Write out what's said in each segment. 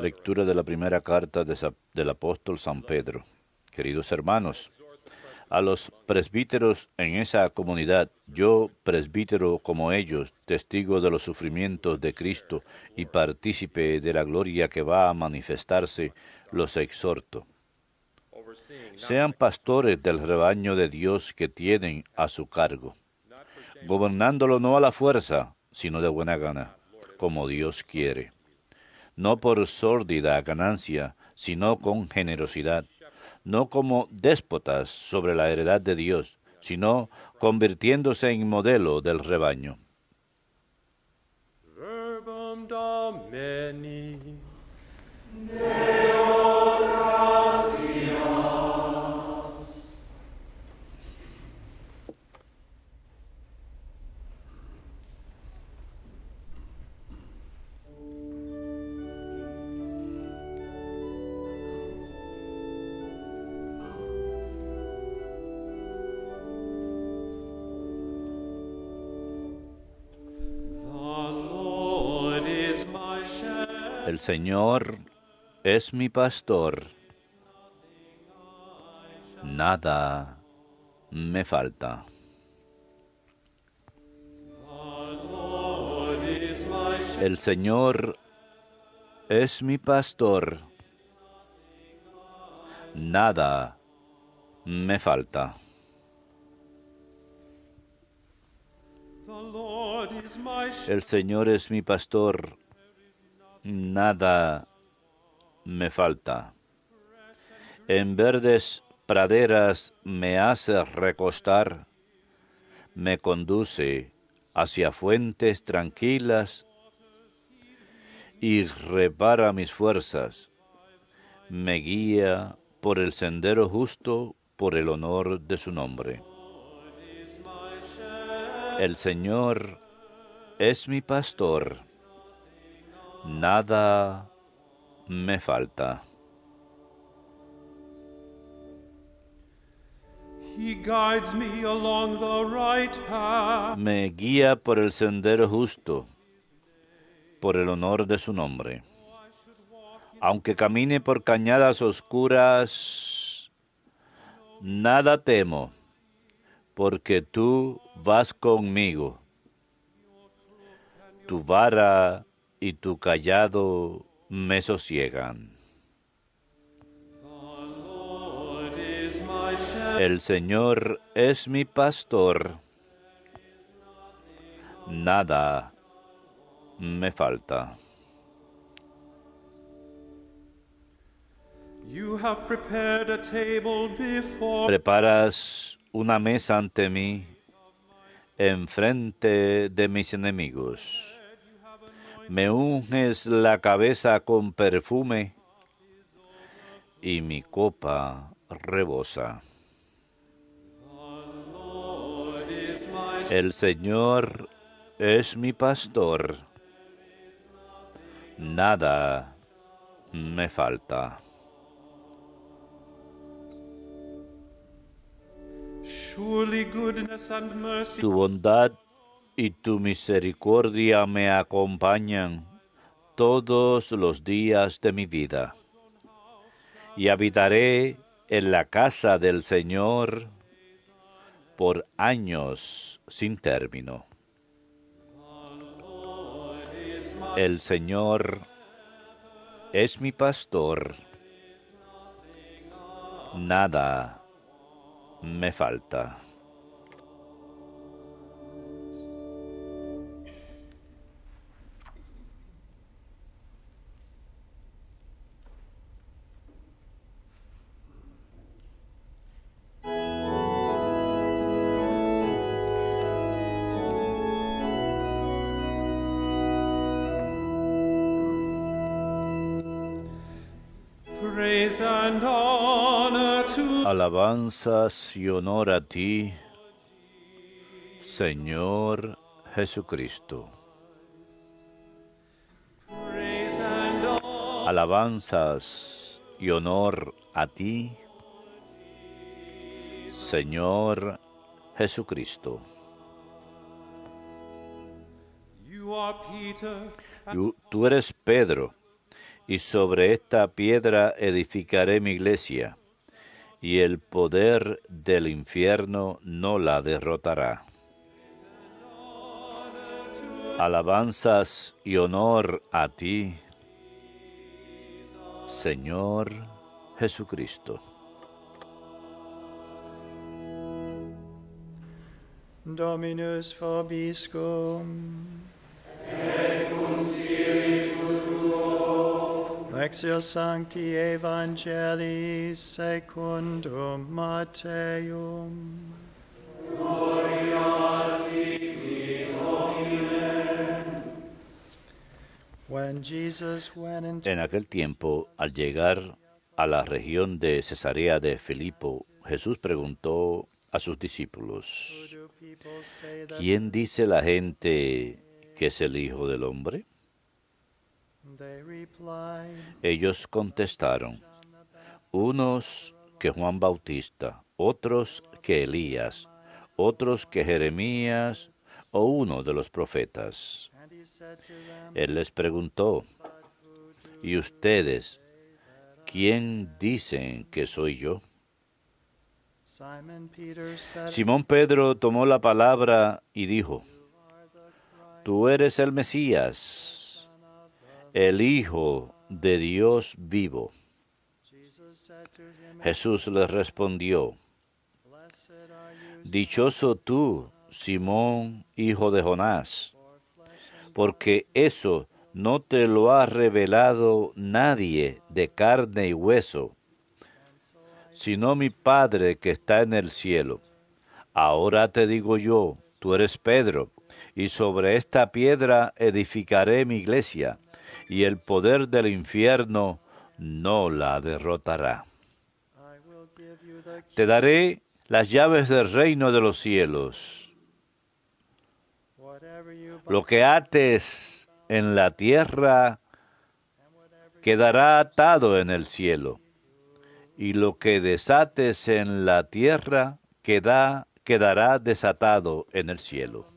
Lectura de la primera carta del apóstol San Pedro. Queridos hermanos, a los presbíteros en esa comunidad, yo, presbítero como ellos, testigo de los sufrimientos de Cristo y partícipe de la gloria que va a manifestarse, los exhorto. Sean pastores del rebaño de Dios que tienen a su cargo, gobernándolo no a la fuerza, sino de buena gana, como Dios quiere. No por sórdida ganancia, sino con generosidad, no como déspotas sobre la heredad de Dios, sino convirtiéndose en modelo del rebaño. Verbum Domini. El Señor es mi pastor, nada me falta. El Señor es mi pastor, nada me falta. El Señor es mi pastor, nada me falta. En verdes praderas me hace recostar, me conduce hacia fuentes tranquilas y repara mis fuerzas, me guía por el sendero justo por el honor de su nombre. El Señor es mi pastor, nada me falta. Me guía por el sendero justo, por el honor de su nombre. Aunque camine por cañadas oscuras, nada temo, porque tú vas conmigo. Tu vara y tu cayado me sosiegan. El Señor es mi pastor, nada me falta. Preparas una mesa ante mí, enfrente de mis enemigos. Me unges la cabeza con perfume, y mi copa rebosa. El Señor es mi pastor, nada me falta. Tu bondad y tu misericordia me acompañan todos los días de mi vida, y habitaré en la casa del Señor por años sin término. El Señor es mi pastor, nada me falta. Alabanzas y honor a ti, Señor Jesucristo. Alabanzas y honor a ti, Señor Jesucristo. Tú eres Pedro, y sobre esta piedra edificaré mi iglesia, y el poder del infierno no la derrotará. Alabanzas y honor a ti, Señor Jesucristo. Dominus vobiscum. Lectio Sancti Evangelii secundum Matteum. When Jesus went into En aquel tiempo, al llegar a la región de Cesarea de Filipo, Jesús preguntó a sus discípulos, Who do people say that ¿quién dice la gente que es el Hijo del Hombre? they replied? Ellos contestaron, unos que Juan Bautista, otros que Elías, otros que Jeremías o uno de los profetas. And he said to them, Él les preguntó, ¿y ustedes quién dicen que soy yo? Simon Peter said, Simón Pedro tomó la palabra y dijo, tú eres el Mesías, el Hijo de Dios vivo. Jesus said to him, Jesús les respondió, Blessed are you, dichoso tú, Simón, hijo de Jonás, porque eso no te lo ha revelado nadie de carne y hueso, sino mi Padre que está en el cielo. Ahora te digo yo, tú eres Pedro, y sobre esta piedra edificaré mi iglesia, y el poder del infierno no la derrotará. I will give you the Te daré las llaves del reino de los cielos. whatever you Lo que ates en la tierra quedará atado en el cielo, y lo que desates en la tierra quedará desatado en el cielo.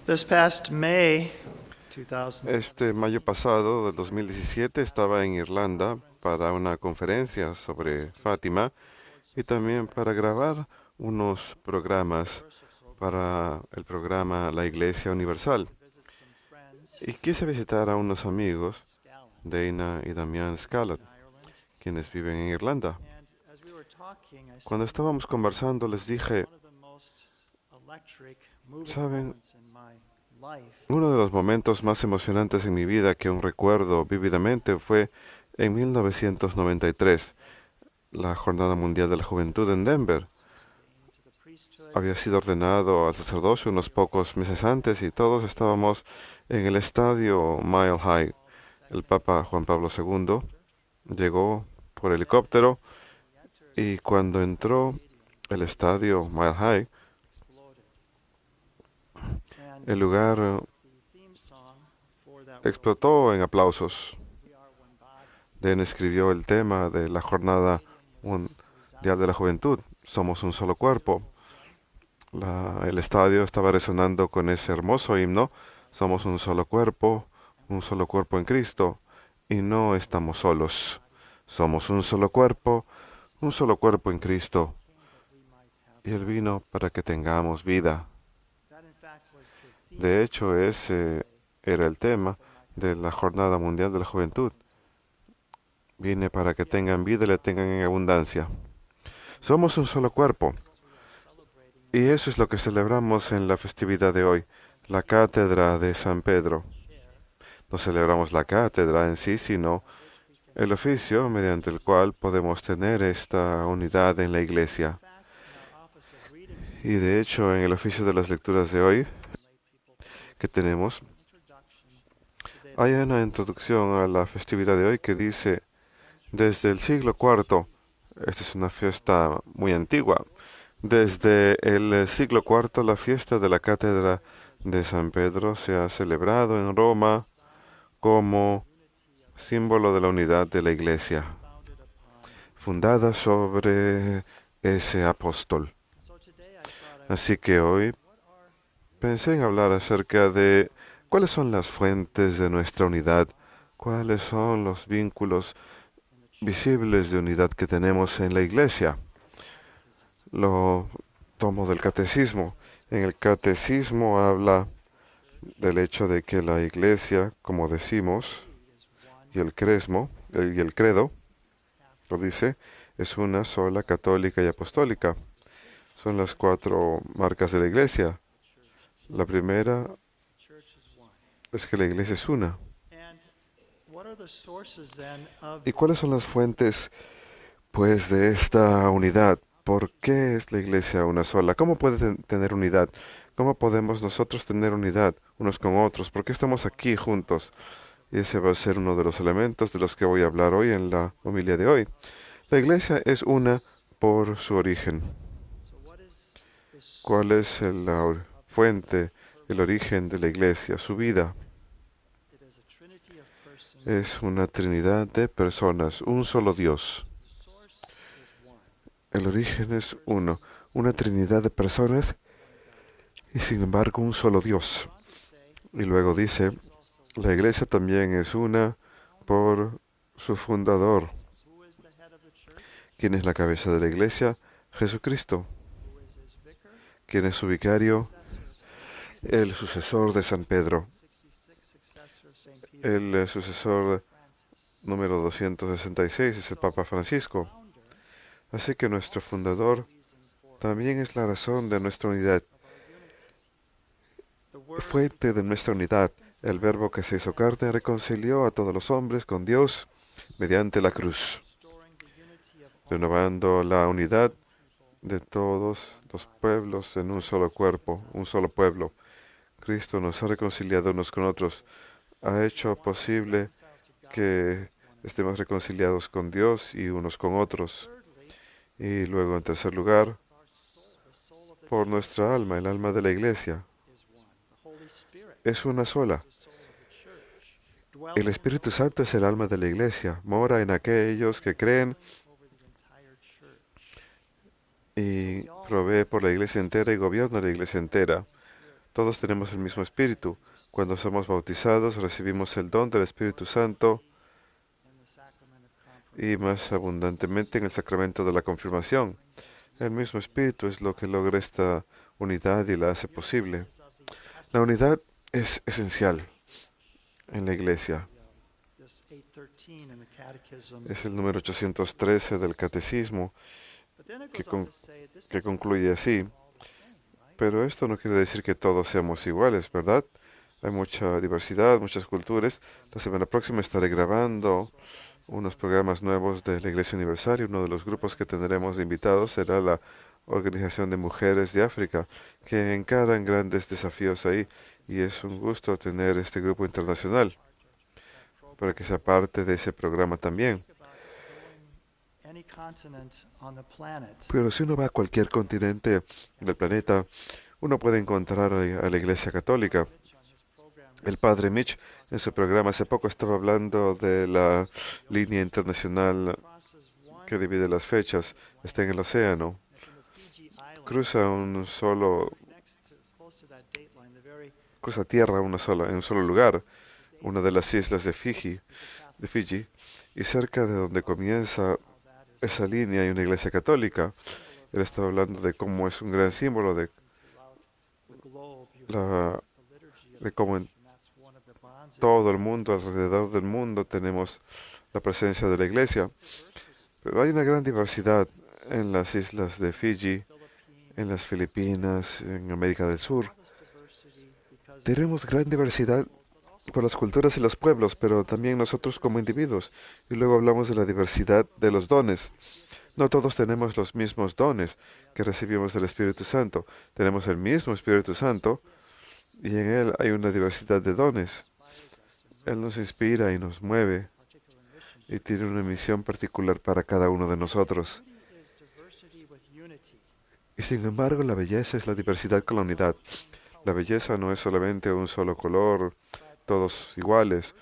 This past May 2000, Este mayo pasado del 2017 estaba en Irlanda para una conferencia sobre Fátima y también para grabar unos programas para el programa La Iglesia Universal. Y quise visitar a unos amigos, Dana y Damian Scallot, quienes viven en Irlanda. and as we were talking, I said Cuando estábamos conversando les dije, one of the most electric moving ¿saben? moments in my life uno de los momentos más emocionantes en mi vida que aún recuerdo vívidamente fue en 1993, la Jornada Mundial de la Juventud en Denver. to the priesthood. Había sido ordenado al sacerdocio unos pocos meses antes y todos estábamos en el estadio Mile High. El Papa Juan Pablo II llegó por helicóptero y cuando entró el estadio Mile High, And el lugar the theme song for that explotó en aplausos. We Are One Body Den escribió el tema de la Jornada Mundial de la Juventud, Somos un solo cuerpo. El estadio estaba resonando con ese hermoso himno, Somos un solo cuerpo en Cristo, y no estamos solos. Somos un solo cuerpo en Cristo, y Él vino para que tengamos vida. that in fact was the theme De hecho, ese era el tema de la Jornada Mundial de la Juventud. Viene para que tengan vida y la tengan en abundancia. Somos un solo cuerpo. Y eso es lo que celebramos en la festividad de hoy, la Cátedra de San Pedro. No celebramos la cátedra en sí, sino el oficio mediante el cual podemos tener esta unidad en la Iglesia. office of readings Y de hecho, en el oficio de las lecturas de hoy que tenemos, hay una introducción a la festividad de hoy que dice, desde el siglo IV, esta es una fiesta muy antigua, desde el siglo IV la fiesta de la Cátedra de San Pedro se ha celebrado en Roma como símbolo de la unidad de la Iglesia, founded upon. fundada sobre ese apóstol. So today I thought I Así que hoy what are pensé en hablar acerca de cuáles son las fuentes de nuestra unidad, cuáles son los vínculos in the church visibles de unidad que tenemos en la Iglesia. catechism. Lo tomo del catecismo. En el catecismo habla del hecho de que la Iglesia, como decimos, Is one y el credo, lo dice, es una sola, católica y apostólica. Son las 4 marcas de la Iglesia. La primera church is one. es que la Iglesia es una. And what are the sources then of ¿Y cuáles son las fuentes, pues, de esta unidad? ¿Por qué es la Iglesia una sola? ¿Cómo puede tener unidad? ¿Cómo podemos nosotros tener unidad unos con otros? ¿Por qué estamos aquí juntos? Y ese va a ser uno de los elementos de los que voy a hablar hoy en la homilía de hoy. La Iglesia es una por su origen. so what is this ¿Cuál es la fuente, el origen de la Iglesia? Su vida. it is a trinity of persons. Es una trinidad de personas, un solo Dios. The source is one. El origen es uno, una trinidad de personas y sin embargo un solo Dios. On to say Y luego dice, la Iglesia también es una por su fundador. who is the head of the church? ¿Quién es la cabeza de la Iglesia? Jesucristo. Who is his vicar? ¿Quién es su vicario? Successor of Saint El sucesor de San Pedro. 66 successor of Saint Peter. El sucesor Francis. número 266 es el Papa Francisco. Founder Así que nuestro fundador reason for también es la razón de nuestra unidad, of our unity. The word fuente de nuestra unidad. El Verbo que se hizo carne reconcilió a todos los hombres con Dios mediante la cruz, restoring the unity of all renovando la unidad people. de todos los pueblos en un solo cuerpo, un solo pueblo. Cristo nos ha reconciliado unos con otros, ha hecho posible Reconciled to God. que estemos reconciliados con Dios y unos con otros. Thirdly, Y luego, en tercer lugar, our soul, the soul of the por church nuestra alma, el alma de la Iglesia, is one. The Holy Spirit es una sola. is the soul of the church. Dwelling El Espíritu Santo es el alma de la Iglesia, mora en aquellos que creen over the entire church. y provee por la Iglesia entera y gobierna la Iglesia entera. Todos tenemos el mismo Espíritu. Cuando somos bautizados, recibimos el don del Espíritu Santo In the sacrament of confirmation. y más abundantemente en el sacramento de la confirmación. El mismo Espíritu es lo que logra esta unidad y la hace posible. La unidad es esencial en la Iglesia. This 813 in the catechism. Es el número 813 del Catecismo But then it que goes on to say this que doesn't concluye así. all the same, right? Pero esto no quiere decir que todos seamos iguales, ¿verdad? Hay mucha diversidad, muchas culturas. La semana próxima estaré grabando unos programas nuevos de la Iglesia Universal y uno de los grupos que tendremos de invitados será la Organización de Mujeres de África, que encaran grandes desafíos ahí. Y es un gusto tener este grupo internacional para que sea parte de ese programa también. Any continent on the planet. Pero si uno va a cualquier continente del planeta, uno puede encontrar a la Iglesia Católica. Mitch on his program El padre Mitch en su programa hace poco estaba hablando de la línea internacional crosses one que divide las fechas. Está en el océano. it's in the Fiji Islands. Cruza un solo, Next to, close to that date line, the very cruza tierra una sola, en un solo lugar, una de las islas de Fiji, y cerca de donde comienza how that is esa línea hay una iglesia católica. Él estaba hablando de cómo es un gran símbolo throughout the globe. You la, have the liturgy of de the cómo en church, and that's one of the bonds of todo el mundo, alrededor del mundo, tenemos la presencia de la iglesia. Pero hay una gran diversidad en las islas de Fiji, Philippines. en las Filipinas, en América del Sur. All this diversity because Tenemos gran diversidad por las culturas y los pueblos, pero también nosotros como individuos. Y luego hablamos de la diversidad de los dones. No todos tenemos los mismos dones que recibimos del Espíritu Santo. Tenemos el mismo Espíritu Santo y en Él hay una diversidad de dones. Él nos inspira y nos mueve particular mission. y tiene una misión particular para cada uno de nosotros. Beauty is diversity with unity. Y sin embargo, la belleza es la diversidad con la unidad. La belleza no es solamente un solo color, todos iguales,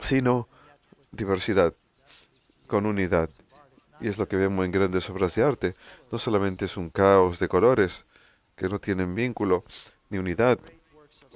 sino diversidad con unidad. Y es lo que vemos en grandes obras de arte. No solamente es un caos de colores que no tienen vínculo ni unidad,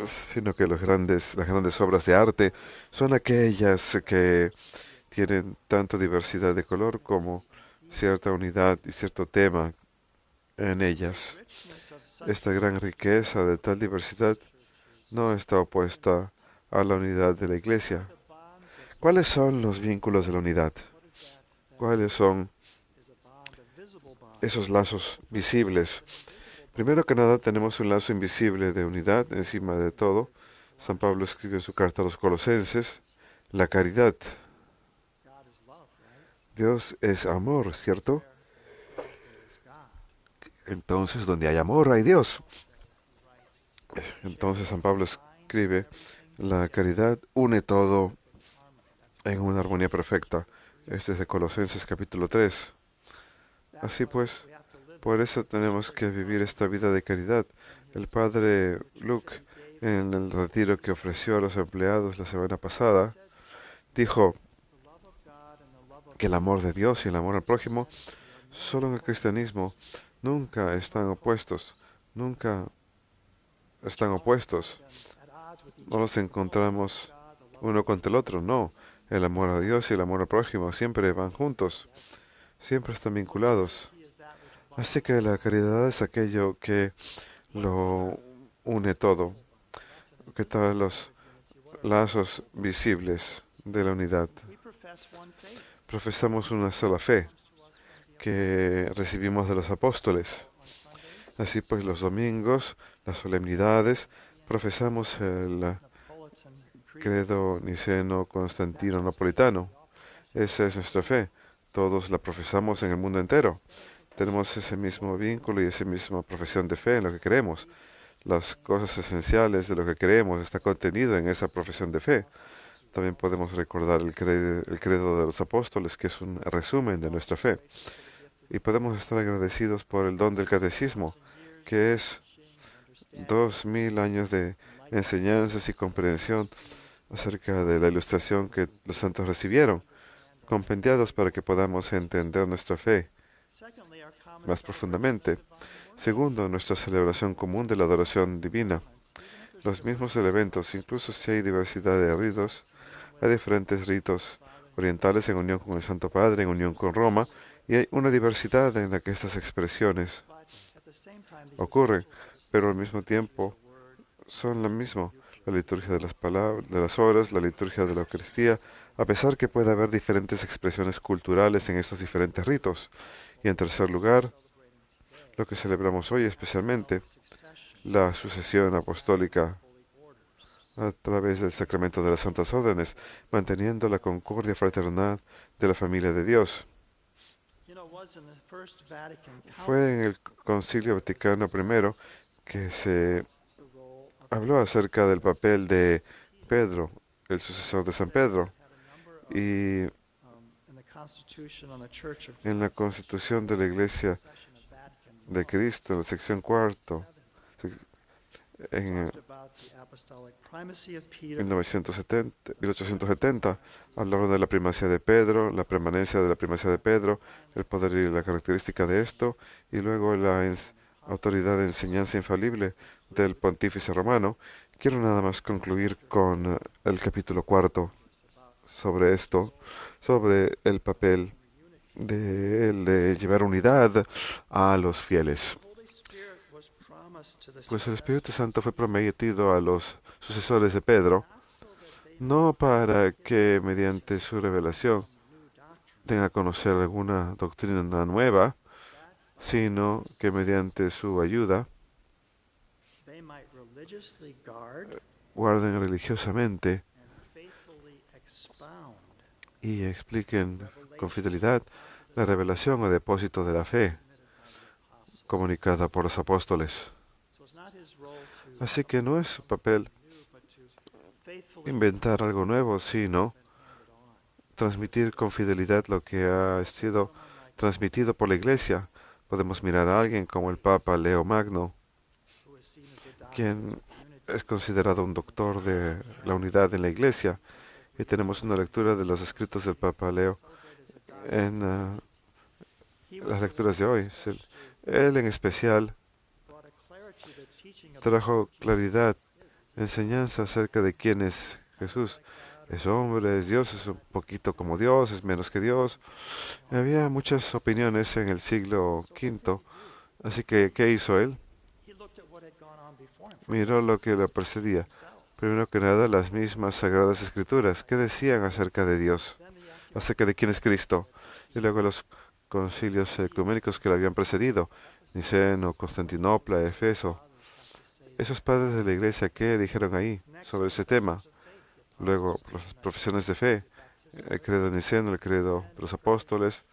sino que las grandes obras de arte son aquellas que tienen tanto diversidad de color como cierta unidad y cierto tema en ellas. Esta gran riqueza de tal diversidad no está opuesta a la unidad de la Iglesia. ¿Cuáles son los vínculos de la unidad? ¿Cuáles son esos lazos visibles? Primero que nada, tenemos un lazo invisible de unidad encima de todo. San Pablo escribe en su carta a los Colosenses, la caridad. Dios es amor, ¿cierto? Entonces, donde hay amor, hay Dios. Entonces, San Pablo escribe, la caridad une todo en una armonía perfecta. Este es de Colosenses capítulo 3. Así pues, por eso tenemos que vivir esta vida de caridad. El padre Luke, en el retiro que ofreció a los empleados la semana pasada, dijo que el amor de Dios y el amor al prójimo, solo en el cristianismo, nunca están opuestos, nunca están opuestos. No los encontramos uno contra el otro, no. El amor a Dios y el amor al prójimo siempre van juntos, siempre están vinculados. Así que la caridad es aquello que lo une todo, que trae los lazos visibles de la unidad. Profesamos una sola fe que recibimos de los apóstoles. Así pues, los domingos, las solemnidades, profesamos el credo niceno constantino napolitano. Esa es nuestra fe. Todos la profesamos en el mundo entero. Tenemos ese mismo vínculo y esa misma profesión de fe en lo que creemos. Las cosas esenciales de lo que creemos está contenido en esa profesión de fe. También podemos recordar el credo de los apóstoles, que es un resumen de nuestra fe. Y podemos estar agradecidos por el don del catecismo, que es 2000 años de enseñanzas y comprensión acerca de la ilustración que los santos recibieron, compendiados para que podamos entender nuestra fe más profundamente. Segundo, nuestra celebración común de la adoración divina. Los mismos elementos, incluso si hay diversidad de ritos, hay diferentes ritos orientales en unión con el Santo Padre, en unión con Roma, y hay una diversidad en la que estas expresiones ocurren, pero al mismo tiempo son lo mismo. La liturgia de las palabras, de las horas, la liturgia de la Eucaristía, a pesar que pueda haber diferentes expresiones culturales en estos diferentes ritos. Y en tercer lugar, lo que celebramos hoy especialmente, la sucesión apostólica a través del sacramento de las Santas Órdenes, manteniendo la concordia fraternal de la familia de Dios. Fue en el Concilio Vaticano I que se habló acerca del papel de Pedro, el sucesor de San Pedro, y en la Constitución de la Iglesia de Cristo, en la sección cuarto, en 1870, hablaron de la primacía de Pedro, la permanencia de la primacía de Pedro, el poder y la característica de esto, y luego la autoridad de enseñanza infalible del pontífice romano. Quiero nada más concluir con el capítulo cuarto sobre esto, sobre el papel de llevar unidad a los fieles. Pues el Espíritu Santo fue prometido a los sucesores de Pedro, no para que mediante su revelación den a conocer alguna doctrina nueva, sino que mediante su ayuda guarden religiosamente y expliquen con fidelidad la revelación o depósito de la fe comunicada por los apóstoles. Así que no es su papel inventar algo nuevo, sino transmitir con fidelidad lo que ha sido transmitido por la Iglesia. Podemos mirar a alguien como el Papa Leo Magno, quien es considerado un doctor de la unidad en la Iglesia. Y tenemos una lectura de los escritos del Papa Leo en las lecturas de hoy. Él en especial trajo claridad, enseñanza acerca de quién es Jesús. Es hombre, es Dios, es un poquito como Dios, es menos que Dios. Había muchas opiniones en el siglo V. Así que, ¿qué hizo él? Miró lo que le precedía. Primero que nada, las mismas Sagradas Escrituras. ¿Qué decían acerca de Dios? Acerca de quién es Cristo. Y luego los concilios ecuménicos que le habían precedido. Niceno, Constantinopla, Efeso. Esos padres de la Iglesia, ¿qué dijeron ahí sobre ese tema? Luego, las profesiones de fe. El credo niceno, el credo de los apóstoles.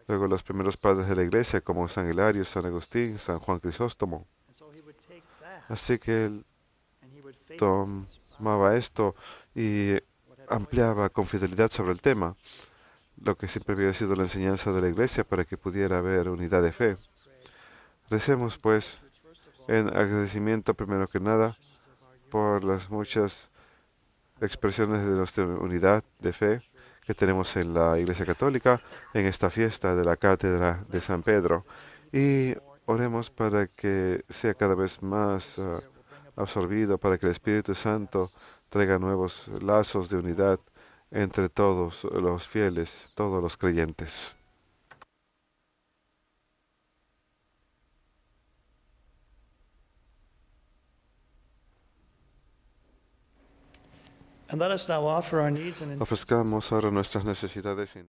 Luego, los primeros padres de la Iglesia, como San Hilario, San Agustín, San Juan Crisóstomo. Así que él tomaba esto y ampliaba con fidelidad sobre el tema, lo que siempre había sido la enseñanza de la Iglesia para que pudiera haber unidad de fe. Recemos, pues, en agradecimiento, primero que nada, por las muchas expresiones de nuestra unidad de fe que tenemos en la Iglesia Católica, en esta fiesta de la Cátedra de San Pedro. Y oremos para que sea cada vez más absorbido, para que el Espíritu Santo traiga nuevos lazos de unidad entre todos los fieles, todos los creyentes. And let us now offer our needs and Ofrezcamos ahora nuestras necesidades.